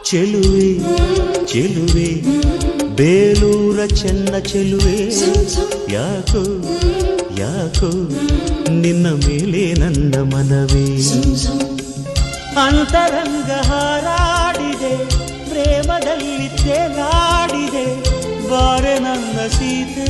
ಚೆಲುವೆ ಚೆಲುವೆ ಬೇಲೂರ ಚೆನ್ನ ಚೆಲುವೆ ಯಾಕೋ ಯಾಕೋ ನಿನ್ನ ಮೇಲೆ ನನ್ನ ಮನವೇ ಅಂತರಂಗ ಹಾರಾಡಿದೆ ಪ್ರೇಮದಲ್ಲಿ ತೇಲಾಡಿದೆ ಬಾರೆ ನನ್ನ ಸೀತೆ